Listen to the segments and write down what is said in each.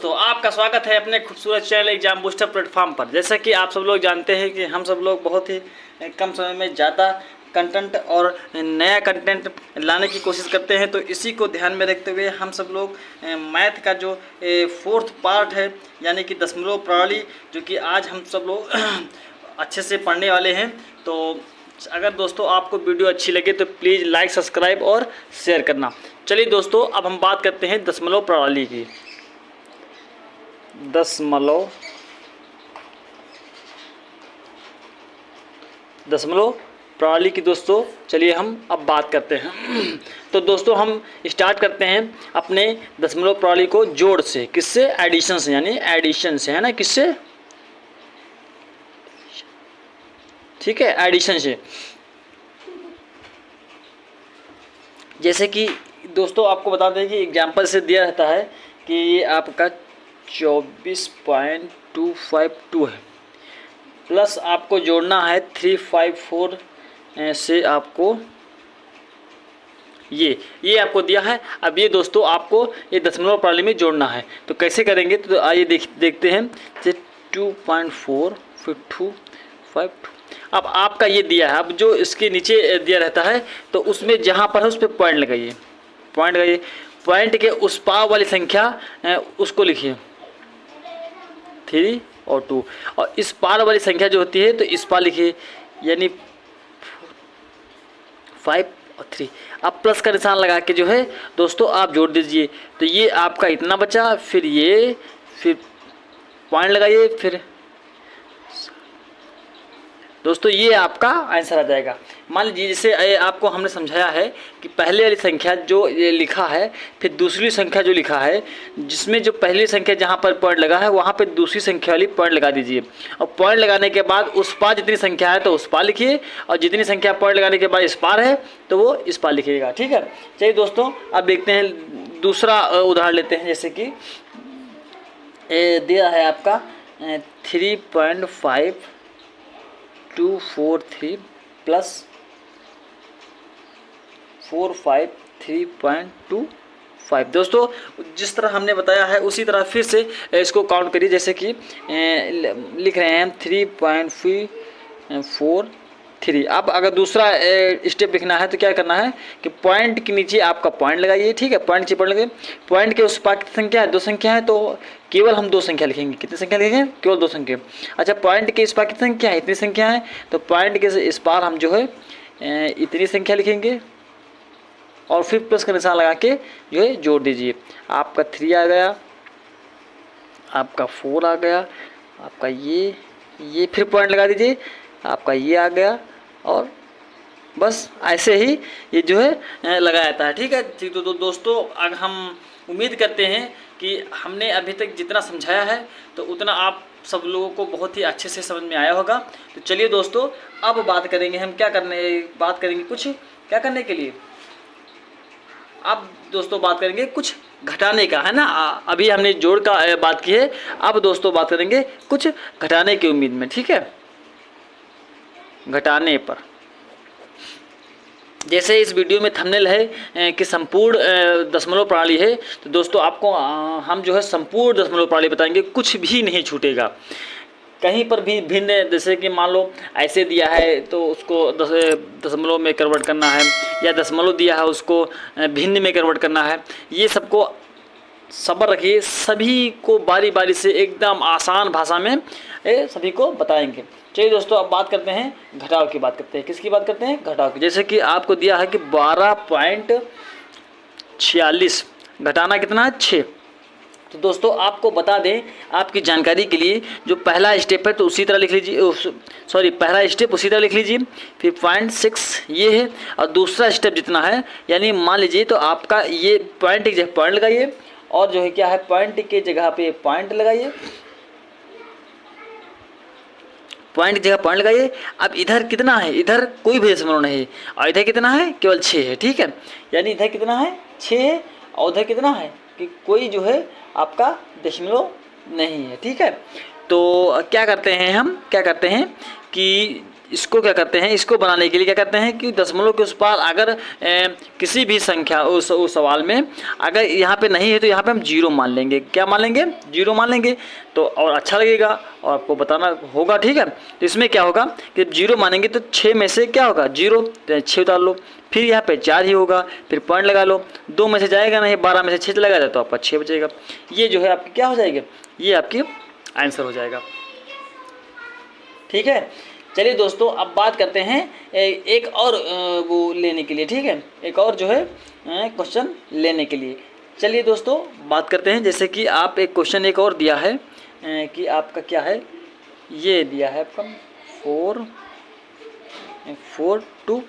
दोस्तों, आपका स्वागत है अपने खूबसूरत चैनल एग्जाम बूस्टर प्लेटफॉर्म पर। जैसा कि आप सब लोग जानते हैं कि हम सब लोग बहुत ही कम समय में ज़्यादा कंटेंट और नया कंटेंट लाने की कोशिश करते हैं, तो इसी को ध्यान में रखते हुए हम सब लोग मैथ का जो फोर्थ पार्ट है यानी कि दशमलव प्रणाली, जो कि आज हम सब लोग अच्छे से पढ़ने वाले हैं। तो अगर दोस्तों आपको वीडियो अच्छी लगे तो प्लीज़ लाइक, सब्सक्राइब और शेयर करना। चलिए दोस्तों, अब हम बात करते हैं दशमलव प्रणाली की। दशमलव प्रणाली की दोस्तों चलिए हम अब बात करते हैं। तो दोस्तों हम स्टार्ट करते हैं अपने दशमलव प्रणाली को जोड़ से। किससे? एडिशन से, यानी एडिशन से, है ना। किससे? ठीक है, एडिशन से। जैसे कि दोस्तों आपको बता दें कि एग्जाम्पल से दिया रहता है कि ये आपका 24.252 है, प्लस आपको जोड़ना है 354 से आपको ये आपको दिया है। अब ये दोस्तों आपको ये दशमलव प्रणाली में जोड़ना है, तो कैसे करेंगे? तो आइए देखते हैं। 2.4 फिर 252। अब आपका ये दिया है, अब जो इसके नीचे दिया रहता है तो उसमें जहाँ पर है उस पर पॉइंट लगाइए। पॉइंट के उस पार वाली संख्या उसको लिखिए 3 और 2, और इस पार वाली संख्या जो होती है तो इस पार लिखिए, यानी 5 और 3। अब प्लस का निशान लगा के जो है दोस्तों आप जोड़ दीजिए, तो ये आपका इतना बचा, फिर पॉइंट लगाइए, फिर दोस्तों ये आपका आंसर आ जाएगा। मान लीजिए जैसे आपको हमने समझाया है कि पहले वाली संख्या जो ये लिखा है, फिर दूसरी संख्या जो लिखा है, जिसमें जो पहली संख्या जहाँ पर पॉइंट लगा है वहाँ पे दूसरी संख्या वाली पॉइंट लगा दीजिए, और पॉइंट लगाने के बाद उस पार जितनी संख्या है तो उस पार लिखिए, और जितनी संख्या पॉइंट लगाने के बाद इस पार है तो वो इस पार लिखिएगा। ठीक है, चलिए दोस्तों अब देखते हैं दूसरा उदाहरण लेते हैं। जैसे कि दिया है आपका 3.5243 प्लस 453.25। दोस्तों जिस तरह हमने बताया है उसी तरह फिर से इसको काउंट करिए। जैसे कि लिख रहे हैं 3.443। अब अगर दूसरा स्टेप लिखना है तो क्या करना है कि पॉइंट के नीचे आपका पॉइंट लगाइए। ठीक है, पॉइंट नीचे पॉइंट लगाइए। पॉइंट के उस पार कितनी संख्या है? 2 संख्या है, तो केवल हम 2 संख्या लिखेंगे। कितनी संख्या लिखेंगे? केवल 2 संख्या। अच्छा, पॉइंट के इस पार कितनी संख्या है? इतनी संख्या है, तो पॉइंट के इस पार हम जो है इतनी संख्या लिखेंगे, और फिर प्लस का निशान लगा के जो है जोड़ दीजिए। आपका 3 आ गया, आपका 4 आ गया, आपका ये फिर पॉइंट लगा दीजिए, आपका ये आ गया, और बस ऐसे ही ये जो है लगाया जाता है। ठीक है, तो दोस्तों अगर हम उम्मीद करते हैं कि हमने अभी तक जितना समझाया है तो उतना आप सब लोगों को बहुत ही अच्छे से समझ में आया होगा। तो चलिए दोस्तों अब बात करेंगे हम बात करेंगे कुछ क्या करने के लिए। अब दोस्तों बात करेंगे कुछ घटाने का, है ना। अभी हमने जोड़ का बात की है, अब दोस्तों बात करेंगे कुछ घटाने की उम्मीद में। ठीक है, घटाने पर जैसे इस वीडियो में थंबनेल है कि संपूर्ण दशमलव प्रणाली है, तो दोस्तों आपको हम जो है संपूर्ण दशमलव प्रणाली बताएंगे, कुछ भी नहीं छूटेगा कहीं पर भी भिन्न। जैसे कि मान लो ऐसे दिया है तो उसको दशमलव में कन्वर्ट करना है, या दशमलव दिया है उसको भिन्न में कन्वर्ट करना है। ये सबको सब्र रखिए, सभी को बारी बारी से एकदम आसान भाषा में सभी को बताएंगे। चलिए दोस्तों अब बात करते हैं घटाव की बात करते हैं। किसकी बात करते हैं? घटाव की। जैसे कि आपको दिया है कि 12.46 घटाना कितना है? 6। तो दोस्तों आपको बता दें आपकी जानकारी के लिए, जो पहला स्टेप है तो उसी तरह लिख लीजिए, पहला स्टेप उसी तरह लिख लीजिए, फिर 0.6 ये है, और दूसरा स्टेप जितना है, यानी मान लीजिए तो आपका ये पॉइंट की जगह पॉइंट लगाइए, और जो है क्या है पॉइंट की जगह पे पॉइंट लगाइए, पॉइंट की जगह पॉइंट लगाइए। अब इधर कितना है? इधर कोई भी दशमलव नहीं है, और इधर कितना है? केवल 6 है। ठीक है, यानी इधर कितना है? 6 है, और उधर कितना है कि कोई जो है आपका दशमलव नहीं है। ठीक है, तो क्या करते हैं कि इसको क्या करते हैं, इसको बनाने के लिए क्या करते हैं कि दशमलव के उस पार अगर किसी भी संख्या उस सवाल में अगर यहाँ पे नहीं है तो यहाँ पे हम जीरो मान लेंगे। क्या मान लेंगे? जीरो मान लेंगे। तो और अच्छा लगेगा और आपको बताना होगा, ठीक है। तो इसमें क्या होगा कि जीरो मानेंगे तो 6 में से क्या होगा? जीरो, तो 6 उतार लो, फिर यहाँ पे 4 ही होगा, फिर पॉइंट लगा लो, 2 में से जाएगा नहीं, 12 में से 6 चला जाए तो आपका 6 बचेगा। ये जो है आपकी क्या हो जाएगी? ये आपकी आंसर हो जाएगा, ठीक है। चलिए दोस्तों, अब बात करते हैं एक और वो लेने के लिए, ठीक है, एक और जो है क्वेश्चन लेने के लिए। चलिए दोस्तों बात करते हैं, जैसे कि आप एक क्वेश्चन एक और दिया है कि आपका क्या है, ये दिया है आपका 4 2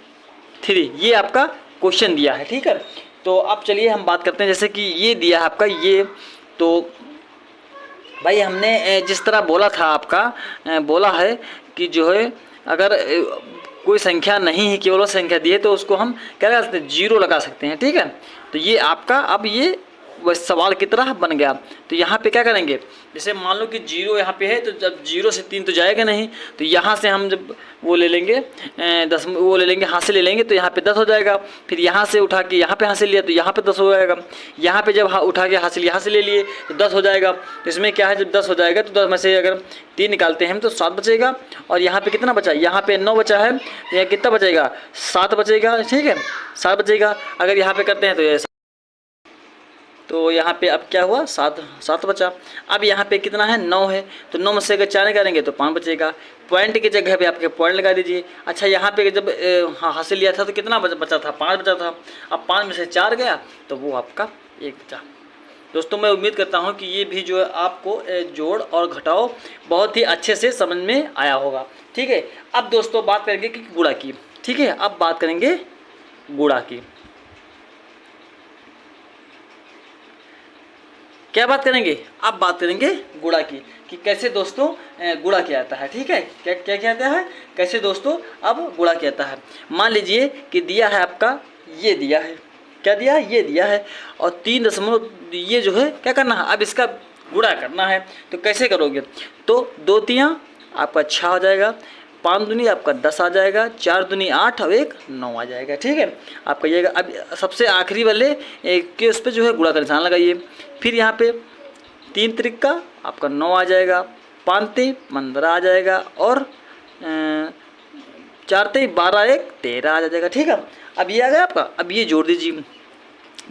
3, ये आपका क्वेश्चन दिया है, ठीक है। तो अब चलिए हम बात करते हैं, जैसे कि ये दिया है आपका ये, तो भाई हमने जिस तरह बोला था आपका बोला है कि जो है अगर कोई संख्या नहीं है, केवल संख्या दी है, तो उसको हम क्या लगा सकते हैं? जीरो लगा सकते हैं, ठीक है। तो ये आपका अब ये वह सवाल की तरह बन गया। तो यहाँ पे क्या करेंगे, जैसे मान लो कि जीरो यहाँ पे है, तो जब जीरो से 3 तो जाएगा नहीं, तो यहाँ से हम जब वो ले लेंगे 10, वो ले लेंगे, हासिल ले लेंगे, तो यहाँ पे 10 हो जाएगा। फिर यहाँ से उठा के यहाँ पे हासिल लिया तो यहाँ पे 10 हो जाएगा। यहाँ पे जब उठा के हासिल यहाँ से ले लिए तो 10 हो जाएगा। तो इसमें क्या है, जब 10 हो जाएगा तो 10 में से अगर 3 निकालते हैं तो 7 बचेगा। और यहाँ पे कितना बचा? यहाँ पे 9 बचा है, तो यहाँ कितना बचेगा? 7 बचेगा, ठीक है, 7 बचेगा। अगर यहाँ पे करते हैं तो ये, तो यहाँ पे अब क्या हुआ? 7 बचा। अब यहाँ पे कितना है? 9 है, तो 9 में से अगर 4 निकालेंगे तो 5 बचेगा। पॉइंट की जगह पे आपके पॉइंट लगा दीजिए। अच्छा, यहाँ पे जब हासिल लिया था तो कितना बचा था? 5 बचा था। अब 5 में से 4 गया तो वो आपका 1 बचा। दोस्तों मैं उम्मीद करता हूँ कि ये भी जो है आपको जोड़ और घटाओ बहुत ही अच्छे से समझ में आया होगा, ठीक है। अब दोस्तों बात करेंगे कि गुणा की, ठीक है। अब बात करेंगे गुणा की। क्या बात करेंगे? अब बात करेंगे गुणा की, कि कैसे दोस्तों गुणा किया जाता है, ठीक है। क्या क्या किया जाता है, कैसे दोस्तों अब गुणा किया जाता है। मान लीजिए कि दिया है आपका, ये दिया है, क्या दिया है? ये दिया है, और 3 दशमलव ये जो है क्या करना है, अब इसका गुणा करना है। तो कैसे करोगे? तो 2 तियाँ आपका 6 हो जाएगा, 5 दूनी आपका 10 आ जाएगा, 4 दूनी 8 और 1 9 आ जाएगा, ठीक है। आप कहिएगा अब सबसे आखिरी वाले के उस पर जो है गुणा का निशान लगाइए। फिर यहाँ पे 3 त्रिका आपका 9 आ जाएगा, 5 3 15 आ जाएगा, और 4 3 12 1 13 आ जाएगा, ठीक है। अब ये आ गया आपका। अब ये जोड़ दीजिए,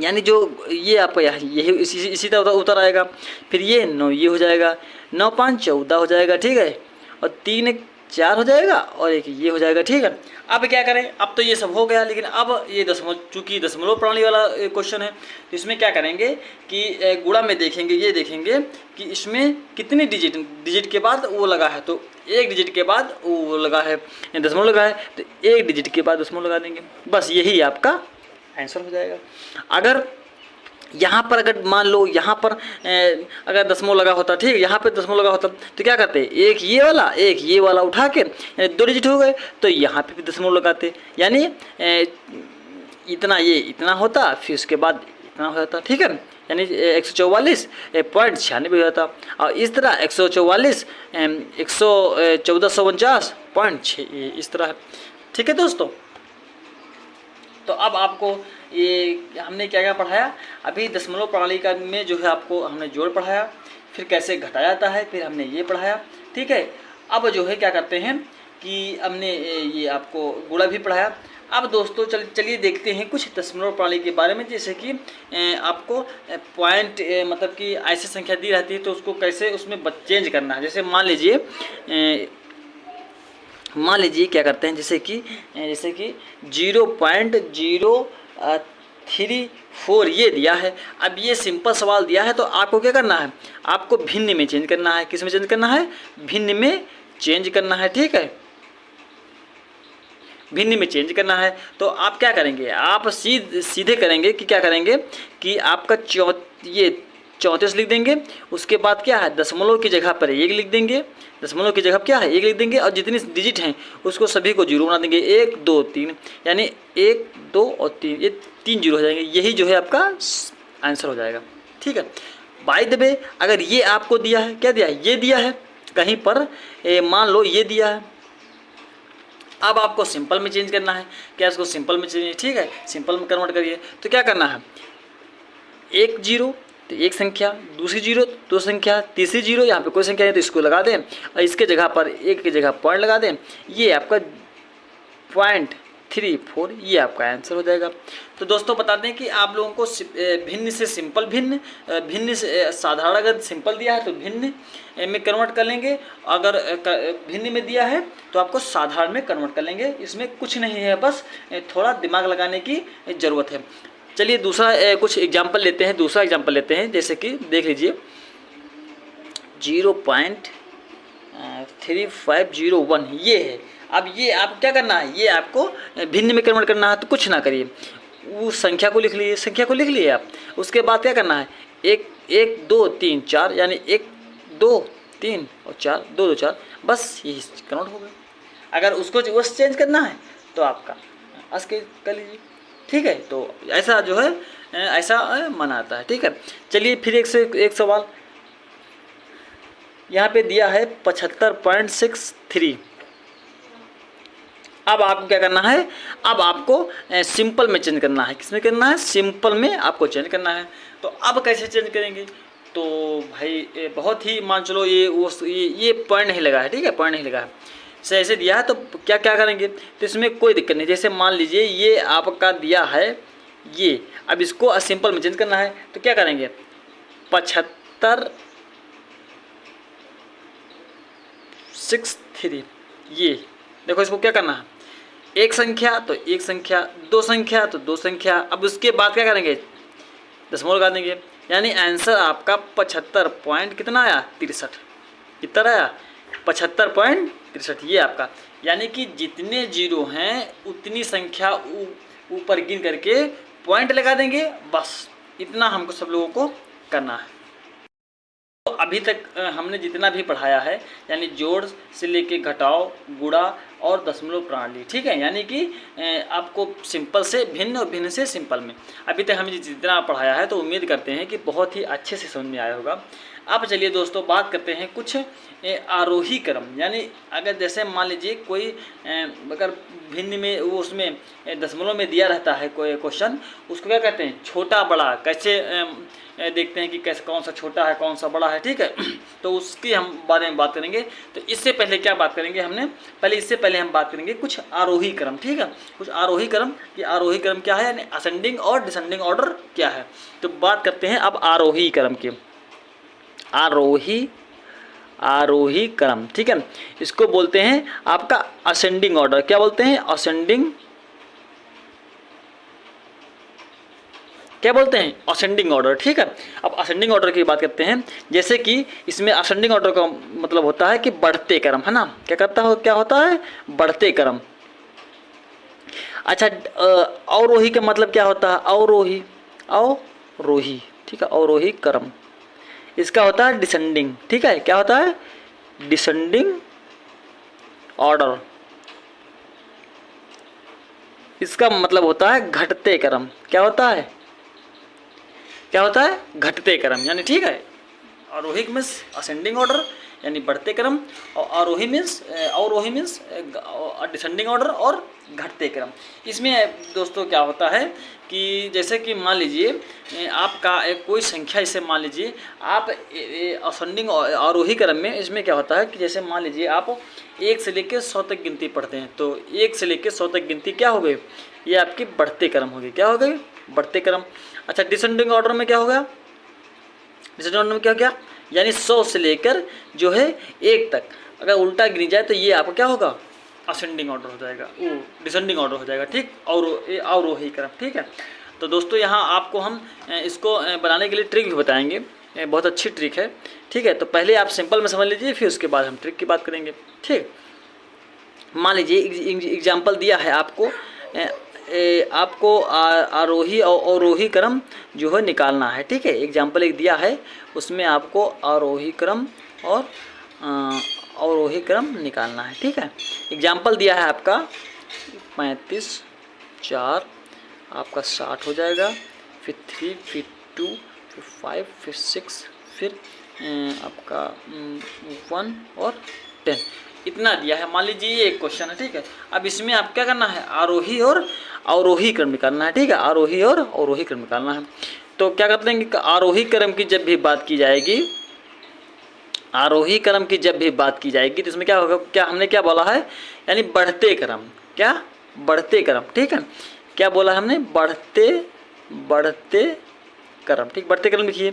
यानी जो ये आपका यही इसी तरह उतर आएगा। फिर ये 9 ये हो जाएगा, 9 5 14 हो जाएगा, ठीक है, और 3 1 4 हो जाएगा, और 1 ये हो जाएगा, ठीक है। अब क्या करें? अब तो ये सब हो गया, लेकिन अब ये चूँकि दशमलव प्रणाली वाला क्वेश्चन है, तो इसमें क्या करेंगे कि गुणा में देखेंगे, ये देखेंगे कि इसमें कितनी डिजिट के बाद वो लगा है। तो 1 डिजिट के बाद वो लगा है, दशमलव लगा है, तो 1 डिजिट के बाद दशमलव लगा देंगे, बस यही आपका आंसर हो जाएगा। अगर यहाँ पर अगर मान लो यहाँ पर अगर दशमलव लगा होता, ठीक है, यहाँ पे दशमलव लगा होता, तो क्या करते? एक ये वाला उठा के 2 डिजिट हो गए, तो यहाँ पे भी दशमलव लगाते, यानी इतना ये इतना होता, फिर उसके बाद इतना हो जाता, ठीक है, यानी 144.96 हो जाता। और इस तरह 144 1449.6 इस तरह है, ठीक है दोस्तों। तो अब आपको ये हमने क्या क्या पढ़ाया? अभी दशमलव प्रणाली का में जो है आपको हमने जोड़ पढ़ाया, फिर कैसे घटाया जाता है, फिर हमने ये पढ़ाया, ठीक है। अब जो है क्या करते हैं कि हमने ये आपको गुणा भी पढ़ाया। अब दोस्तों चलिए देखते हैं कुछ दशमलव प्रणाली के बारे में, जैसे कि आपको पॉइंट मतलब कि ऐसी संख्या दी रहती है तो उसको कैसे उसमें चेंज करना है। जैसे मान लीजिए क्या करते हैं, जैसे कि 0.034 ये दिया है। अब ये सिंपल सवाल दिया है, तो आपको क्या करना है? आपको भिन्न में चेंज करना है। किस में चेंज करना है? भिन्न में चेंज करना है, ठीक है, भिन्न में चेंज करना है। तो आप क्या करेंगे? आप सीधे करेंगे कि क्या करेंगे कि आपका ये 34 लिख देंगे, उसके बाद क्या है दशमलव की जगह पर 1 लिख देंगे, दशमलव की जगह क्या है 1 लिख देंगे, और जितनी डिजिट हैं उसको सभी को जीरो बना देंगे, 1 2 3, यानी 1 2 और 3, ये 3 जीरो हो जाएंगे। यही जो है आपका आंसर हो जाएगा, ठीक है। बाय द वे अगर ये आपको दिया है, क्या दिया है? ये दिया है कहीं पर मान लो ये दिया है, अब आपको सिंपल में चेंज करना है। क्या इसको सिंपल में चेंज, ठीक है, सिंपल में कन्वर्ट करिए। तो क्या करना है, एक जीरो तो एक संख्या, दूसरी जीरो दो संख्या, तीसरी जीरो यहाँ पे कोई संख्या नहीं तो इसको लगा दें और इसके जगह पर एक की जगह पॉइंट लगा दें। ये आपका 0.34 ये आपका आंसर हो जाएगा। तो दोस्तों बता दें कि आप लोगों को भिन्न से सिंपल भिन्न, भिन्न से साधारण, अगर सिंपल दिया है तो भिन्न में कन्वर्ट कर लेंगे, अगर भिन्न में दिया है तो आपको साधारण में कन्वर्ट कर लेंगे। इसमें कुछ नहीं है, बस थोड़ा दिमाग लगाने की ज़रूरत है। चलिए दूसरा कुछ एग्जाम्पल लेते हैं, दूसरा एग्जाम्पल लेते हैं, जैसे कि देख लीजिए 0.3501 ये है। अब ये आप क्या करना है, ये आपको भिन्न में कन्वर्ट करना है, तो कुछ ना करिए, उस संख्या को लिख लीजिए, संख्या को लिख लिए आप। उसके बाद क्या करना है, 1 1 2 3 4 यानी 1 2 3 और 4 2 2 4, बस यही कन्वर्ट हो गया। अगर उसको बस चेंज करना है तो आपका अस्के कर लीजिए, ठीक है। तो ऐसा जो है ऐसा मन आता है, ठीक है। चलिए फिर एक सवाल यहाँ पे दिया है 75.63। अब आपको क्या करना है, अब आपको सिंपल में चेंज करना है। किसमें करना है, सिंपल में आपको चेंज करना है। तो अब कैसे चेंज करेंगे, तो भाई बहुत ही मान चलो ये पॉइंट नहीं लगा है, ठीक है, पॉइंट नहीं लगा है, से ऐसे दिया है तो क्या क्या करेंगे, तो इसमें कोई दिक्कत नहीं। जैसे मान लीजिए ये आपका दिया है ये, अब इसको सिंपल में चेंज करना है तो क्या करेंगे, 75.63 ये देखो, इसको क्या करना है, एक संख्या तो एक संख्या, दो संख्या तो दो संख्या। अब उसके बाद क्या करेंगे, दशमलव लगा देंगे, यानी आंसर आपका 75 पॉइंट कितना आया, 63। कितना आया, 75.63 ये आपका, यानी कि जितने जीरो हैं उतनी संख्या ऊपर गिन करके पॉइंट लगा देंगे, बस इतना हमको सब लोगों को करना है। तो अभी तक हमने जितना भी पढ़ाया है, यानी जोड़ से लेके घटाव, गुणा और दशमलव प्रणाली, ठीक है, यानी कि आपको सिंपल से भिन्न और भिन्न से सिंपल में अभी तक हमने जितना पढ़ाया है, तो उम्मीद करते हैं कि बहुत ही अच्छे से समझ में आया होगा। अब चलिए दोस्तों बात करते हैं कुछ आरोही क्रम, यानी अगर जैसे मान लीजिए कोई अगर भिन्न में वो उसमें दशमलव में दिया रहता है कोई क्वेश्चन, उसको क्या कहते हैं, छोटा बड़ा, कैसे देखते हैं कि कैसे कौन सा छोटा है कौन सा बड़ा है, ठीक है। तो उसकी हम बारे में बात करेंगे। तो इससे पहले क्या बात करेंगे, इससे पहले हम बात करेंगे कुछ आरोही क्रम, ठीक है, कुछ आरोही क्रम। कि आरोही क्रम क्या है, यानी असेंडिंग और डिसेंडिंग ऑर्डर क्या है। तो बात करते हैं अब आरोही क्रम की, आरोही क्रम, ठीक है। इसको बोलते हैं आपका असेंडिंग ऑर्डर। क्या बोलते हैं, असेंडिंग, क्या बोलते हैं, असेंडिंग ऑर्डर, ठीक है। अब असेंडिंग ऑर्डर की बात करते हैं, जैसे कि इसमें असेंडिंग ऑर्डर का मतलब होता है कि बढ़ते क्रम, है ना। क्या होता है, बढ़ते क्रम। अच्छा, अवरोही का मतलब क्या होता है, अवरोही, ठीक है, अवरोही क्रम। इसका होता है डिसेंडिंग, ठीक है, क्या होता है, डिसेंडिंग ऑर्डर। इसका मतलब होता है घटते क्रम। क्या होता है, घटते क्रम, यानी ठीक है। आरोही मीन्स असेंडिंग ऑर्डर यानी बढ़ते क्रम, और अवरोही मीन्स डिसेंडिंग ऑर्डर और घटते क्रम। इसमें दोस्तों क्या होता है कि जैसे कि मान लीजिए आपका कोई संख्या, इसे मान लीजिए आप असेंडिंग आरोही क्रम में, इसमें क्या होता है कि जैसे मान लीजिए आप 1 से लेकर 100 तक गिनती पढ़ते हैं, तो 1 से लेकर 100 तक गिनती क्या हो गई, ये आपकी बढ़ते क्रम हो गई। क्या हो गई, बढ़ते क्रम। अच्छा, डिसेंडिंग ऑर्डर में क्या हो गया, डिसेंडिंग ऑर्डर में क्या हो गया, यानी 100 से लेकर जो है 1 तक अगर उल्टा गिनी जाए तो ये आपका क्या होगा, असेंडिंग ऑर्डर हो जाएगा, वो डिसेंडिंग ऑर्डर हो जाएगा, ठीक, और अवरोही क्रम, ठीक है। तो दोस्तों यहाँ आपको हम इसको बनाने के लिए ट्रिक भी बताएंगे, बहुत अच्छी ट्रिक है, ठीक है। तो पहले आप सिंपल में समझ लीजिए, फिर उसके बाद हम ट्रिक की बात करेंगे, ठीक। मान लीजिए एग्जाम्पल दिया है आपको आरोही और अवरोही क्रम जो है निकालना है, ठीक है। एग्जाम्पल एक दिया है, उसमें आपको आरोही क्रम और अवरोही क्रम निकालना है, ठीक है। एग्जाम्पल दिया है आपका 35 4 आपका 60 हो जाएगा, फिर 3 फिर 2 फिर 5 फिर 6 फिर आपका 1 और 10 इतना दिया है। मान लीजिए ये एक क्वेश्चन है, ठीक है। अब इसमें आप क्या करना है, आरोही और अवरोही क्रम निकालना है, ठीक है। आरोही और अवरोही क्रम निकालना है। तो क्या करते हैं कि आरोही क्रम की जब भी बात की जाएगी, आरोही क्रम की जब भी बात की जाएगी तो इसमें क्या होगा, क्या हमने क्या बोला है, यानी बढ़ते क्रम, क्या बढ़ते क्रम, ठीक है। क्या बोला हमने, बढ़ते क्रम, ठीक। बढ़ते क्रम लिखिए,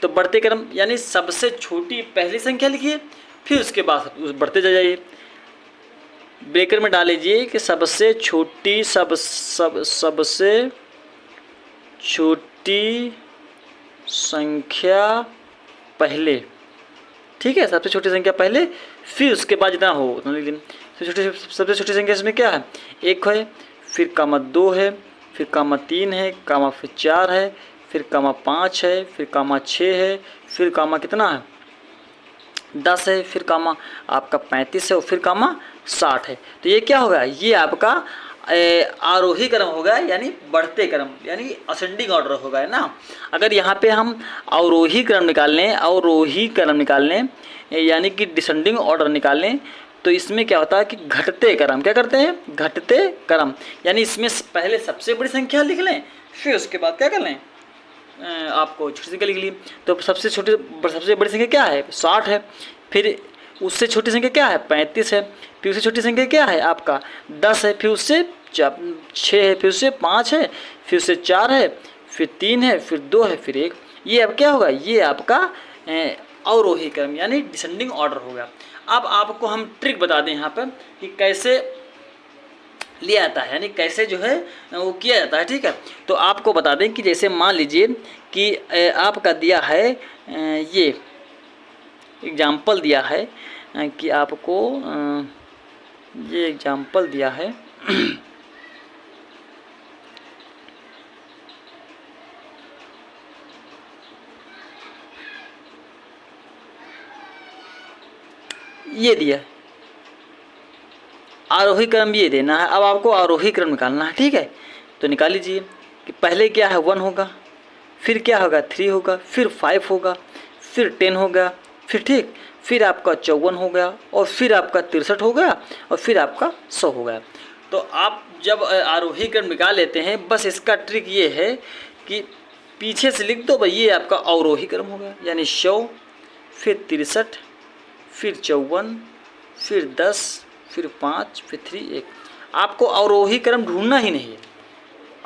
तो बढ़ते क्रम यानी सबसे छोटी पहली संख्या लिखिए, फिर उसके बाद बढ़ते जाइए। ब्रेकर में डाल लीजिए कि सबसे छोटी सबसे छोटी संख्या पहले, ठीक है। सबसे छोटी संख्या पहले, फिर उसके बाद जितना हो उतना लिख लीजिए। सबसे छोटी संख्या इसमें क्या है, 1 है, फिर कामा 2 है, फिर कामा 3 है, कामा फिर 4 है, फिर कामा 5 है, फिर कामा 6 है, फिर कामा कितना है 10 है, फिर कामा आपका 35 है और फिर कामा 60 है। तो ये क्या होगा, ये आपका आरोही क्रम होगा, यानी बढ़ते क्रम, यानी असेंडिंग ऑर्डर होगा, है ना। अगर यहाँ पे हम अवरोही क्रम निकाल लें, अवरोही क्रम निकाल लें, यानी कि डिसेंडिंग ऑर्डर निकाल लें, तो इसमें क्या होता है कि घटते क्रम, क्या करते हैं, घटते क्रम, यानी इसमें पहले सबसे बड़ी संख्या लिख लें, फिर उसके बाद क्या कर लें, आपको छोटी संख्या लिख ली। तो सबसे बड़ी संख्या क्या है, 60 है, फिर उससे छोटी संख्या क्या है, 35 है, फिर उससे छोटी संख्या क्या है आपका 10 है, फिर उससे 6 है, फिर उससे 5 है, फिर उससे 4 है, फिर 3 है, फिर 2 है, फिर 1। ये अब क्या होगा, ये आपका अवरोही क्रम यानी डिसेंडिंग ऑर्डर होगा। अब आपको हम ट्रिक बता दें यहाँ पर कि कैसे लिया जाता है, यानी कैसे जो है वो किया जाता है, ठीक है। तो आपको बता दें कि जैसे मान लीजिए कि आपका दिया है, ये एग्जाम्पल दिया है कि आपको ये एग्जाम्पल दिया है ये दिया आरोही क्रम ये देना है। अब आपको आरोही क्रम निकालना है, ठीक है। तो निकाल लीजिए कि पहले क्या है 1 होगा, फिर क्या होगा 3 होगा, फिर 5 होगा, फिर 10 होगा, फिर ठीक, फिर आपका 54 हो गया, और फिर आपका 63 हो गया, और फिर आपका 100 हो गया। तो आप जब आरोही क्रम निकाल लेते हैं, बस इसका ट्रिक ये है कि पीछे से लिख दो भाई, ये आपका अवरोही क्रम हो गया, यानी 100, फिर 63, फिर 54, फिर 10, फिर 5, फिर 3, 1। आपको अवरोही क्रम ढूंढना ही नहीं है,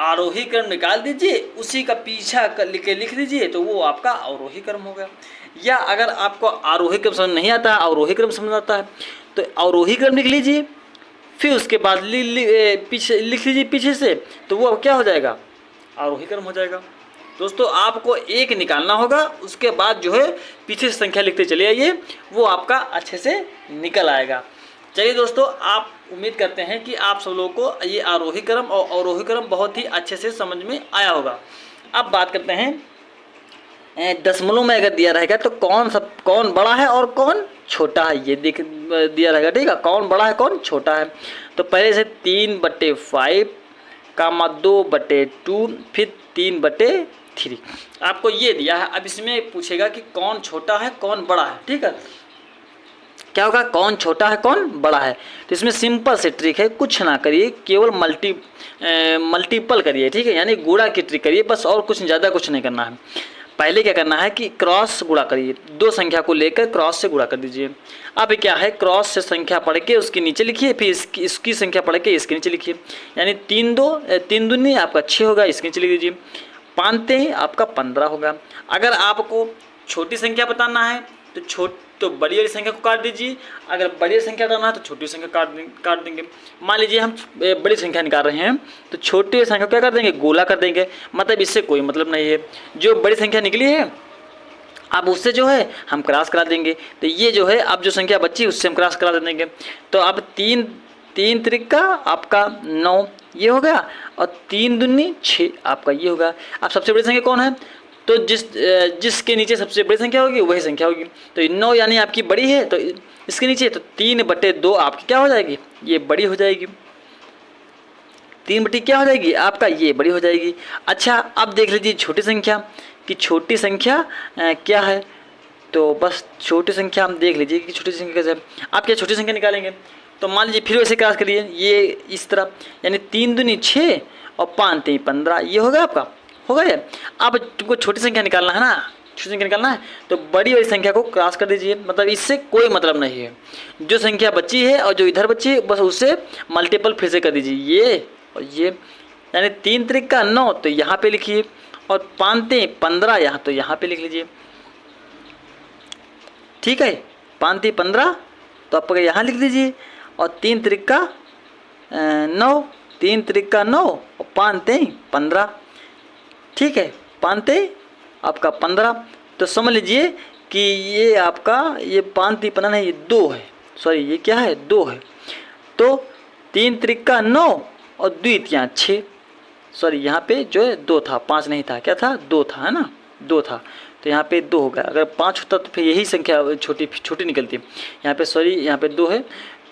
आरोही क्रम निकाल दीजिए, उसी का पीछा लिख दीजिए, तो वो आपका अवरोही क्रम हो गया। या अगर आपको आरोही क्रम समझ नहीं आता, अवरोही क्रम समझ आता है, तो अवरोही क्रम लिख लीजिए, फिर उसके बाद पीछे लिख लीजिए पीछे से, तो वो क्या हो जाएगा, आरोही क्रम हो जाएगा। दोस्तों आपको एक निकालना होगा, उसके बाद जो है पीछे से संख्या लिखते चले आइए, वो आपका अच्छे से निकल आएगा। चलिए दोस्तों, आप उम्मीद करते हैं कि आप सब लोगों को ये आरोही क्रम और अवरोही क्रम बहुत ही अच्छे से समझ में आया होगा। अब बात करते हैं दशमलव में अगर दिया रहेगा तो कौन बड़ा है और कौन छोटा है, ये दिया रहेगा, ठीक है। कौन बड़ा है कौन छोटा है। तो पहले से 3/5 कामा 2/2, फिर 3/3 आपको ये दिया है। अब इसमें पूछेगा कि कौन छोटा है कौन बड़ा है, ठीक है। क्या होगा, कौन छोटा है कौन बड़ा है। तो इसमें सिंपल से ट्रिक है, कुछ ना करिए, केवल मल्टीपल करिए, ठीक है, यानी गुणा की ट्रिक करिए बस, और कुछ ज़्यादा कुछ नहीं करना है। पहले क्या करना है कि क्रॉस गुणा करिए, 2 संख्या को लेकर क्रॉस से गुणा कर दीजिए। अब क्या है, क्रॉस से संख्या पढ़ के उसके नीचे लिखिए, फिर इसकी संख्या पढ़ के इसके नीचे लिखिए, यानी 3 दूनी आपका 6 होगा, इसके नीचे लिख दीजिए। 5 आपका 15 होगा। अगर आपको छोटी संख्या बताना है तो बड़ी वाली संख्या को काट दीजिए, अगर बड़ी संख्या हटाना है तो छोटी संख्या काट देंगे। मान लीजिए हम बड़ी संख्या निकाल रहे हैं, तो छोटी संख्या क्या कर देंगे, गोला कर देंगे, मतलब इससे कोई मतलब नहीं है। जो बड़ी संख्या निकली है अब उससे जो है हम क्रॉस करा देंगे, तो ये जो है अब जो संख्या बची उससे हम क्रॉस करा देंगे। तो अब 3 त्रिक आपका 9 ये हो गया, और 3 दूनी 6 आपका ये होगा। अब सबसे बड़ी संख्या कौन है, तो जिसके नीचे सबसे बड़ी संख्या होगी वही संख्या होगी। तो 9 यानी आपकी बड़ी है, तो इसके नीचे तो 3/2 आपकी क्या हो जाएगी, ये बड़ी हो जाएगी। 3/2 क्या हो जाएगी आपका, ये बड़ी हो जाएगी। अच्छा अब देख लीजिए छोटी संख्या, कि छोटी संख्या क्या है, तो बस छोटी संख्या हम देख लीजिए कि छोटी संख्या कैसे है। आप क्या छोटी संख्या निकालेंगे तो मान लीजिए फिर वैसे क्रॉस करिए ये इस तरह, यानी 3 दूनी 6 और 5 3 15, ये होगा आपका, होगा ये। अब तुमको छोटी संख्या निकालना है ना, छोटी संख्या निकालना है तो बड़ी वाली संख्या को क्रॉस कर दीजिए, मतलब इससे कोई मतलब नहीं है। जो संख्या बची है और जो इधर बची है बस उससे मल्टीपल फिर से कर दीजिए, ये और ये, यानी 3 त्रिका 9 तो यहाँ पे लिखिए, और 5 3 15 यहाँ तो यहाँ पे लिख लीजिए, ठीक है। 5 3 15 तो आप यहाँ लिख दीजिए, और 3 त्रिका 9, 3 त्रिका 9 और 5 3 15, ठीक है। 5 3 आपका 15, तो समझ लीजिए कि ये आपका ये 5 3 15 नहीं, ये 2 है, सॉरी ये क्या है 2 है। तो 3 त्रिका 9 और 2 3 6, सॉरी यहाँ पे जो है 2 था, 5 नहीं था, क्या था 2 था, है ना 2 था, तो यहाँ पे 2 होगा। अगर 5 होता तो फिर यही संख्या छोटी छोटी निकलती है। यहाँ पे सॉरी यहाँ पे 2 है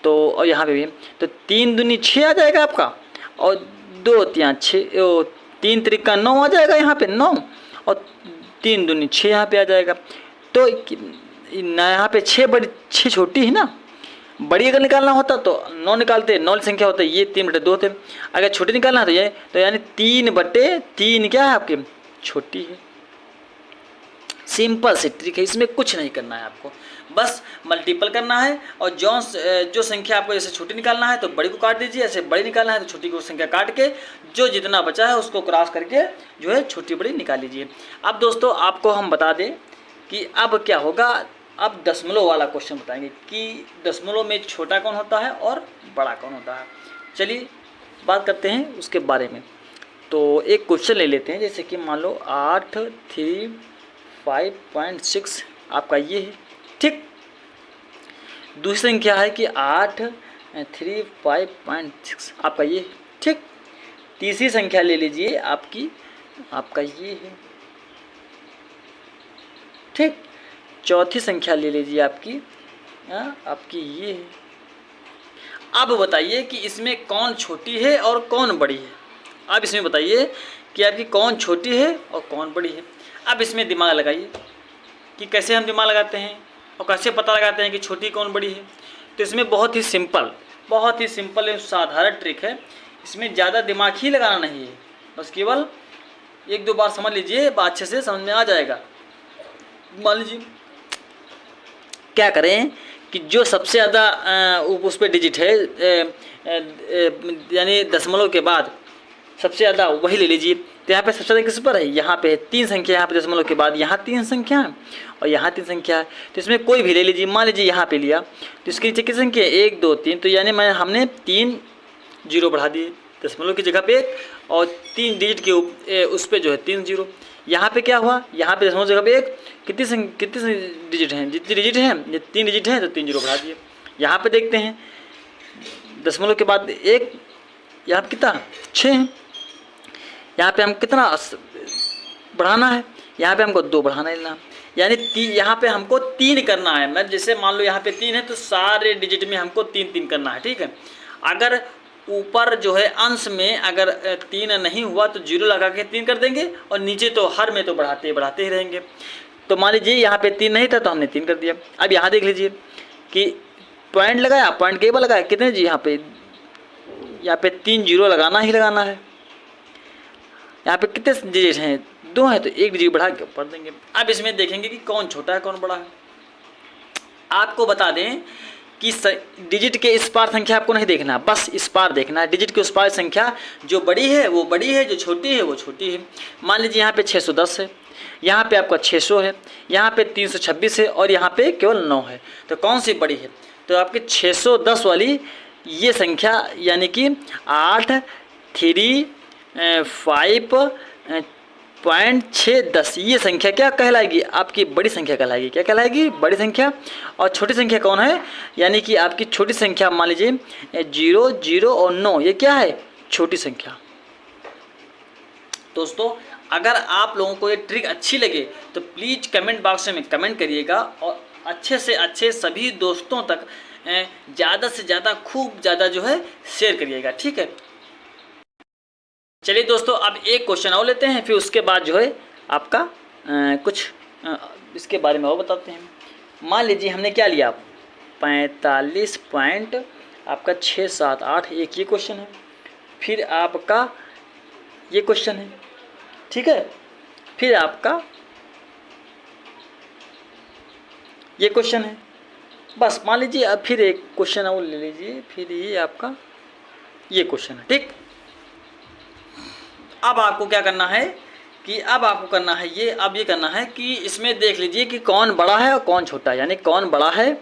तो, और यहाँ पे भी, तो 3 दूनी 6 आ जाएगा आपका, और 2 3 6, 3 त्रिका 9 आ जाएगा यहाँ पे 9, और 3 दूनी 6 यहाँ पे आ जाएगा। तो यहाँ पे 6 बड़ी 6 छोटी है ना, बड़ी अगर निकालना होता तो 9 निकालते, 9 संख्या होता है, ये 3/2 थे। अगर छोटी निकालना है तो ये, तो यानी 3/3 क्या है आपके, छोटी है। सिंपल सी ट्रिक है, इसमें कुछ नहीं करना है आपको, बस मल्टीपल करना है, और जो संख्या आपको जैसे छोटी निकालना है तो बड़ी को काट दीजिए, ऐसे बड़ी निकालना है तो छोटी को संख्या काट के जो जितना बचा है उसको क्रॉस करके जो है छोटी बड़ी निकाल लीजिए। अब दोस्तों आपको हम बता दें कि अब क्या होगा, अब दशमलव वाला क्वेश्चन बताएंगे कि दशमलव में छोटा कौन होता है और बड़ा कौन होता है। चलिए बात करते हैं उसके बारे में। तो एक क्वेश्चन ले लेते हैं, जैसे कि मान लो 8 3 5.6 आपका ये है, ठीक। दूसरी संख्या है कि 8 3 5.6 आपका ये है, ठीक। तीसरी संख्या ले लीजिए आपकी, आपका ये है, ठीक। चौथी संख्या ले लीजिए आपकी, आपकी ये है। अब बताइए कि इसमें कौन छोटी है और कौन बड़ी है। अब इसमें बताइए कि आपकी कौन छोटी है और कौन बड़ी है। अब इसमें दिमाग लगाइए कि कैसे हम दिमाग लगाते हैं और कैसे पता लगाते हैं कि छोटी कौन बड़ी है। तो इसमें बहुत ही सिंपल और साधारण ट्रिक है, इसमें ज़्यादा दिमाग ही लगाना नहीं है, बस केवल 1-2 बार समझ लीजिए, बात अच्छे से समझ में आ जाएगा। मान लीजिए क्या करें कि जो सबसे ज़्यादा उस पर डिजिट है, यानी दशमलव के बाद सबसे ज़्यादा वही ले लीजिए। तो यहाँ पे सबसे ज़्यादा किस पर है, यहाँ पे 3 संख्या, यहाँ पे दशमलव के बाद यहाँ 3 संख्या है और यहाँ 3 संख्या है। तो इसमें कोई भी ले लीजिए, मान लीजिए यहाँ पे लिया तो इसके नीचे किस संख्या 1 2 3, तो यानी हमने 3 जीरो बढ़ा दिए दशमलव की जगह पे, और 3 डिजिट के उस पर जो है 3 जीरो। यहाँ पे क्या हुआ, यहाँ पे दशमलव जगह पे 1, कितने डिजिट हैं, जितनी डिजिट हैं, ये 3 डिजिट हैं तो 3 जीरो बढ़ा दिए। यहाँ पे देखते हैं दशमलव के बाद 1, यहाँ पे कितना 6 है, यहाँ पे हम कितना बढ़ाना है, यहाँ पे हमको 2 बढ़ाना है, यानी यहाँ पे हमको 3 करना है। मैं जैसे मान लो यहाँ पे 3 है तो सारे डिजिट में हमको 3 करना है, ठीक है। अगर ऊपर जो है अंश में अगर 3 नहीं हुआ तो 0 लगा के 3 कर देंगे, और नीचे तो हर में तो बढ़ाते ही रहेंगे। तो मान लीजिए यहाँ पे 3 नहीं था तो हमने 3 कर दिया। अब यहाँ देख लीजिए कि पॉइंट लगाया, पॉइंट के ऊपर लगाया, कितने जी यहाँ पे 3 जीरो लगाना ही लगाना है। यहाँ पे कितने डिजिट हैं, 2 हैं तो 1 डिजिट बढ़ा के ऊपर देंगे। अब इसमें देखेंगे कि कौन छोटा है कौन बड़ा है। आपको बता दें कि डिजिट के इस पार संख्या आपको नहीं देखना, बस इस पार देखना है। डिजिट के उस पार संख्या जो बड़ी है वो बड़ी है, जो छोटी है वो छोटी है। मान लीजिए यहाँ पे 610 है, यहाँ पे आपका 600 है, यहाँ पे 326 है और यहाँ पे केवल 9 है। तो कौन सी बड़ी है, तो आपके 610 वाली ये संख्या, यानी कि 8 3 5.610 ये संख्या क्या कहलाएगी, आपकी बड़ी संख्या कहलाएगी। क्या कहलाएगी, बड़ी संख्या। और छोटी संख्या कौन है, यानी कि आपकी छोटी संख्या मान लीजिए 0 0 और 9, ये क्या है, छोटी संख्या। दोस्तों अगर आप लोगों को ये ट्रिक अच्छी लगे तो प्लीज़ कमेंट बॉक्स में कमेंट करिएगा, और अच्छे से अच्छे सभी दोस्तों तक ज़्यादा से ज़्यादा खूब ज़्यादा जो है शेयर करिएगा, ठीक है। चलिए दोस्तों अब एक क्वेश्चन और लेते हैं, फिर उसके बाद जो है आपका कुछ इसके बारे में और बताते हैं। मान लीजिए हमने क्या लिया, 45 पॉइंट आपका 678, एक ये क्वेश्चन है, फिर आपका ये क्वेश्चन है, ठीक है, फिर आपका ये क्वेश्चन है, बस मान लीजिए। अब फिर एक क्वेश्चन और ले लीजिए, फिर ये आपका ये क्वेश्चन है, ठीक। अब आपको क्या करना है कि अब आपको करना है ये, अब ये करना है कि इसमें देख लीजिए कि कौन बड़ा है और कौन छोटा है, यानी कौन बड़ा है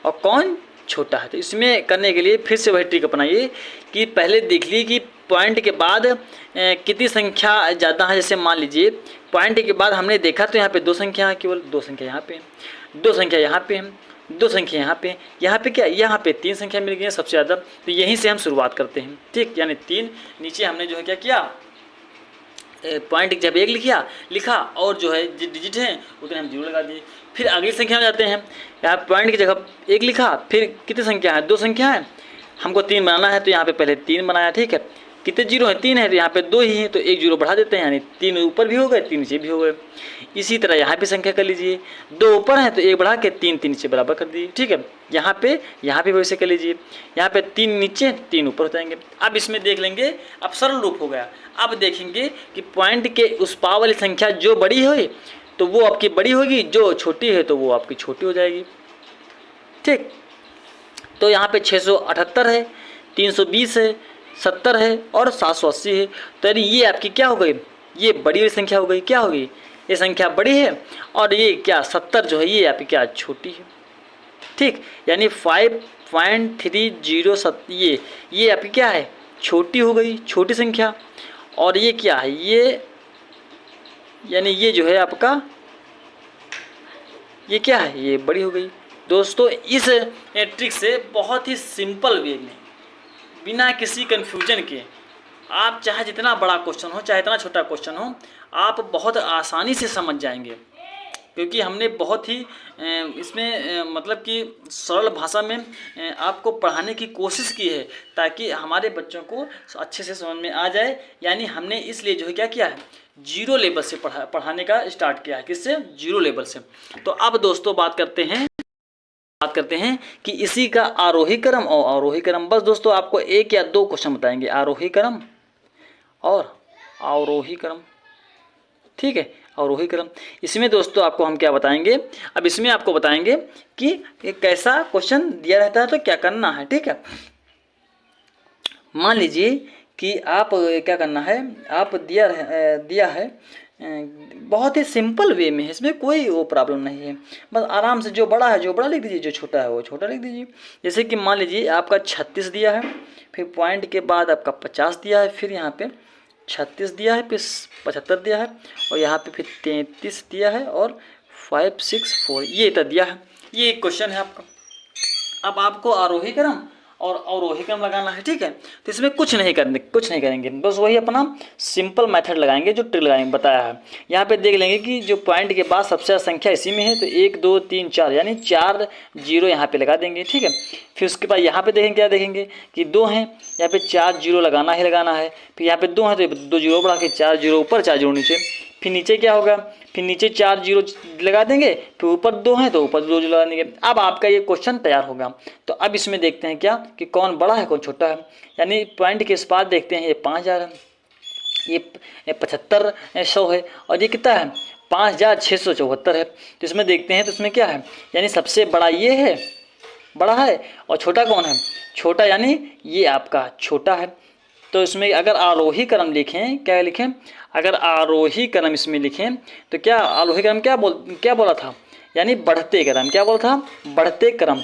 और कौन छोटा है। तो इसमें करने के लिए फिर से वही ट्रिक अपनाइए कि पहले देख लीजिए कि पॉइंट के बाद कितनी संख्या ज़्यादा है। जैसे मान लीजिए पॉइंट के बाद हमने देखा तो यहाँ पे 2 संख्या है, केवल 2 संख्या यहाँ पे, 2 संख्या यहाँ पे है, 2 संख्या यहाँ पे क्या, यहाँ पे 3 संख्या मिल गई है सबसे ज़्यादा। तो यहीं से हम शुरुआत करते हैं, ठीक, यानी 3 नीचे हमने जो है क्या किया, पॉइंट जब 1 लिखा और जो है डिजिट हैं उतने हम 0 लगा दिए। फिर अगली संख्या में जाते हैं, यहाँ पॉइंट की जगह 1 लिखा, फिर कितनी संख्या है, 2 संख्या है, हमको 3 बनाना है तो यहाँ पे पहले 3 बनाया, ठीक है। कितने 0 हैं, 3 है, तो यहाँ पे 2 ही हैं तो 1 0 बढ़ा देते हैं, यानी 3 ऊपर भी हो गए, 3 नीचे भी हो गए। इसी तरह यहाँ पे संख्या कर लीजिए, 2 ऊपर हैं तो 1 बढ़ा के 3 नीचे बराबर कर दीजिए, ठीक है। यहाँ पे वैसे कर लीजिए, यहाँ पे 3 नीचे 3 ऊपर हो जाएंगे। अब इसमें देख लेंगे, अब सरल रूप हो गया। अब देखेंगे कि पॉइंट के उस पार वाली संख्या जो बड़ी हो तो वो आपकी बड़ी होगी, जो छोटी है तो वो आपकी छोटी हो जाएगी, ठीक। तो यहाँ पे 678 है, 320 है, 70 है और 780 है। तो यानी ये आपकी क्या हो गई, ये बड़ी वाली संख्या हो गई, क्या होगी, ये संख्या बड़ी है और ये क्या 70 जो है ये आपकी क्या छोटी है, ठीक। यानी 5.30 ये आपकी क्या है, छोटी हो गई, छोटी संख्या। और ये क्या है, ये यानी ये जो है आपका ये क्या है, ये बड़ी हो गई। दोस्तों इस ट्रिक से बहुत ही सिंपल वे में, बिना किसी कन्फ्यूजन के, आप चाहे जितना बड़ा क्वेश्चन हो चाहे इतना छोटा क्वेश्चन हो, आप बहुत आसानी से समझ जाएंगे। क्योंकि हमने बहुत ही इसमें मतलब कि सरल भाषा में आपको पढ़ाने की कोशिश की है ताकि हमारे बच्चों को अच्छे से समझ में आ जाए। यानी हमने इसलिए जो है क्या किया है, 0 लेवल से पढ़ाने का स्टार्ट किया है, किससे, 0 लेवल से। तो अब दोस्तों बात करते हैं कि इसी का आरोही क्रम और अवरोही क्रम। बस दोस्तों आपको 1 या 2 क्वेश्चन बताएंगे, आरोही क्रम और अवरोही क्रम, ठीक है, अवरोही क्रम। इसमें दोस्तों आपको हम क्या बताएंगे, अब इसमें आपको बताएंगे कि कैसा क्वेश्चन दिया रहता है तो क्या करना है, ठीक है। मान लीजिए कि आप क्या करना है, आप दिया है बहुत ही सिंपल वे में है, इसमें कोई वो प्रॉब्लम नहीं है। बस आराम से जो बड़ा है जो बड़ा लिख दीजिए, जो छोटा है वो छोटा लिख दीजिए। जैसे कि मान लीजिए आपका 36 दिया है, फिर पॉइंट के बाद आपका 50 दिया है, फिर यहाँ पे 36 दिया है, फिर 75 दिया है और यहाँ पे फिर 33 दिया है और 564 ये इतना दिया है। ये एक क्वेश्चन है आपका। अब आपको आरोही क्रम और अवरोही क्रम लगाना है, ठीक है। तो इसमें कुछ नहीं करेंगे, बस वही अपना सिंपल मेथड लगाएंगे जो ट्रिक लगाएंगे बताया है। यहाँ पे देख लेंगे कि जो पॉइंट के बाद सबसे ज़्यादा संख्या इसी में है तो 1 2 3 4 यानी 4 0 यहाँ पे लगा देंगे, ठीक है। फिर उसके बाद यहाँ पे देखेंगे, क्या देखेंगे कि 2 हैं, यहाँ पे 4 0 लगाना है। फिर यहाँ पे 2 हैं तो 2 0 बढ़ा के 4 0 ऊपर 4 0 नीचे। फिर नीचे क्या होगा, फिर नीचे 4 0 लगा देंगे, फिर ऊपर 2 हैं तो ऊपर 2 0 लगा देंगे। अब आपका ये क्वेश्चन तैयार होगा। तो अब इसमें देखते हैं क्या कि कौन बड़ा है कौन छोटा है। यानी पॉइंट के इस पास देखते हैं, ये 5000 है, ये 7500 है और ये कितना है 5674 है। तो इसमें देखते हैं तो इसमें क्या है, यानी सबसे बड़ा ये है, बड़ा है, और छोटा कौन है, छोटा, यानी ये आपका छोटा है। तो इसमें अगर आरोही क्रम लिखें, क्या लिखें, अगर आरोही क्रम इसमें लिखें तो क्या आरोही क्रम क्या बोला था, यानी बढ़ते क्रम, क्या बोला था, बढ़ते क्रम।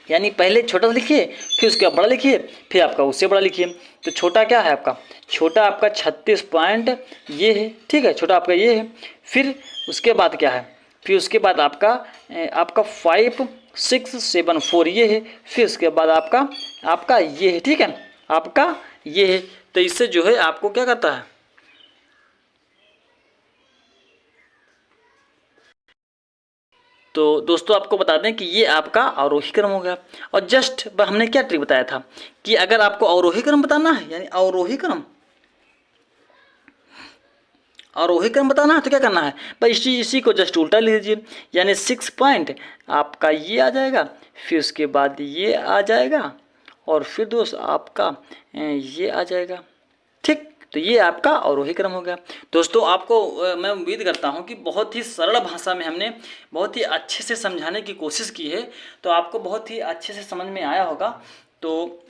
यानी पहले छोटा लिखिए, फिर उसके बाद बड़ा लिखिए, फिर आपका उससे बड़ा लिखिए। तो छोटा क्या है आपका, छोटा आपका 36 पॉइंट ये है, ठीक है, छोटा आपका ये है। फिर उसके बाद क्या है, फिर उसके बाद आपका 5674 ये है। फिर उसके बाद आपका ये है, ठीक है, आपका ये है। तो इससे जो है आपको क्या करता है, तो दोस्तों आपको बता दें कि ये आपका अवरोही क्रम हो गया। और जस्ट हमने क्या ट्रिक बताया था कि अगर आपको अवरोही क्रम बताना है, यानी आरोही क्रम बताना है तो क्या करना है भाई, इसी को जस्ट उल्टा लिख दीजिए, यानी 6 पॉइंट आपका ये आ जाएगा, फिर उसके बाद ये आ जाएगा, और फिर दोस्त आपका ये आ जाएगा। ठीक, तो ये आपका आरोही क्रम हो गया। दोस्तों आपको मैं उम्मीद करता हूँ कि बहुत ही सरल भाषा में हमने बहुत ही अच्छे से समझाने की कोशिश की है, तो आपको बहुत ही अच्छे से समझ में आया होगा। तो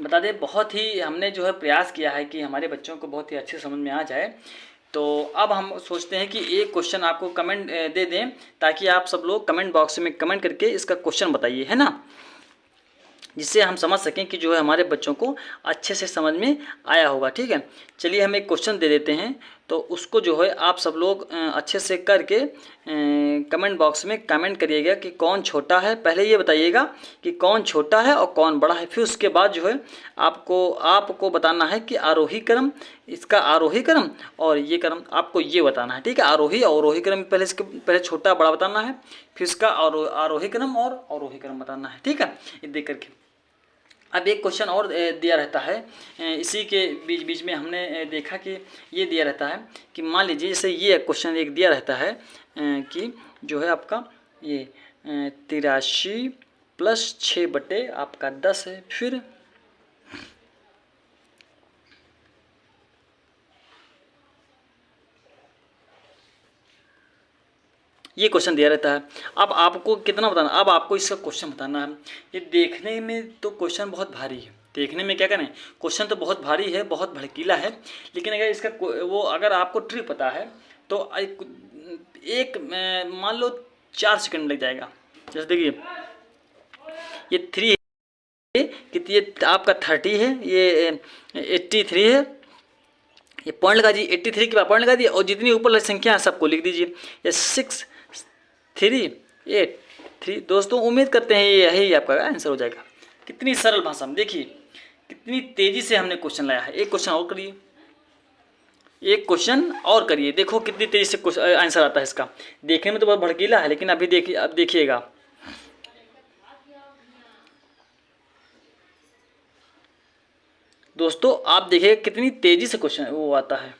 बता दें, बहुत ही हमने जो है प्रयास किया है कि हमारे बच्चों को बहुत ही अच्छे समझ में आ जाए। तो अब हम सोचते हैं कि एक क्वेश्चन आपको कमेंट दे दें, ताकि आप सब लोग कमेंट बॉक्स में कमेंट करके इसका क्वेश्चन बताइए, है ना, जिससे हम समझ सकें कि जो है हमारे बच्चों को अच्छे से समझ में आया होगा। ठीक है, चलिए हम एक क्वेश्चन दे देते हैं, तो उसको जो है आप सब लोग अच्छे से करके कमेंट बॉक्स में कमेंट करिएगा कि कौन छोटा है। पहले ये बताइएगा कि कौन छोटा है और कौन बड़ा है, फिर उसके बाद जो है आपको बताना है कि आरोही क्रम, इसका आरोही क्रम और ये क्रम आपको ये बताना है। ठीक है, आरोही और अवरोही क्रम पहले पहले छोटा बड़ा बताना है, फिर इसका आरोही क्रम और अवरोही क्रम बताना है। ठीक है, ये देख करके अब एक क्वेश्चन और दिया रहता है, इसी के बीच बीच में हमने देखा कि ये दिया रहता है कि मान लीजिए जैसे ये क्वेश्चन एक दिया रहता है कि जो है आपका ये 83 + 6 बटे आपका 10 है। फिर ये क्वेश्चन दिया रहता है। अब आपको कितना बताना, अब आपको इसका क्वेश्चन बताना है। ये देखने में तो क्वेश्चन बहुत भारी है, देखने में क्या करें, क्वेश्चन तो बहुत भारी है, बहुत भड़कीला है, लेकिन अगर इसका वो अगर आपको ट्रिक पता है तो एक मान लो 4 सेकंड लग जाएगा। जैसे देखिए ये 3 है, कितनी ये आपका 30 है, ये 83 है, ये पॉइंट लगा दीजिए, 83 के बाद पॉइंट लगा दिए, और जितनी ऊपर वाली संख्या है सबको लिख दीजिए। ये 6 3 8 3। दोस्तों उम्मीद करते हैं यही आपका आंसर हो जाएगा। कितनी सरल भाषा में, देखिए कितनी तेजी से हमने क्वेश्चन लाया है। एक क्वेश्चन और करिए, एक क्वेश्चन और करिए, देखो कितनी तेजी से आंसर आता है इसका। देखने में तो बहुत भड़कीला है, लेकिन अभी देखिए, अब देखिएगा दोस्तों, आप देखिएगा कितनी तेजी से क्वेश्चन वो आता है।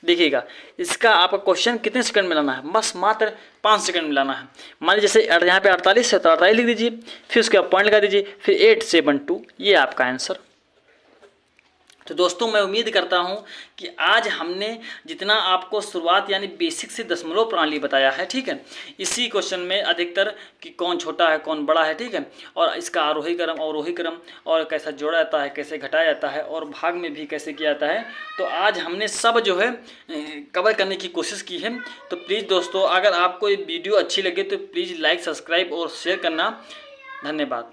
देखिएगा इसका आपका क्वेश्चन कितने सेकंड में लाना है, बस मात्र 5 सेकंड में लाना है। मान लीजिए जैसे यहाँ पे 48 है तो 48 लिख दीजिए, फिर उसके बाद पॉइंट लगा दीजिए, फिर 872, ये आपका आंसर। तो दोस्तों मैं उम्मीद करता हूं कि आज हमने जितना आपको शुरुआत यानी बेसिक से दशमलव प्रणाली बताया है, ठीक है, इसी क्वेश्चन में अधिकतर कि कौन छोटा है कौन बड़ा है, ठीक है, और इसका आरोही क्रम अवरोही क्रम और कैसा जोड़ा जाता है, कैसे घटाया जाता है, और भाग में भी कैसे किया जाता है, तो आज हमने सब जो है कवर करने की कोशिश की है। तो प्लीज़ दोस्तों अगर आपको ये वीडियो अच्छी लगे तो प्लीज़ लाइक, सब्सक्राइब और शेयर करना। धन्यवाद।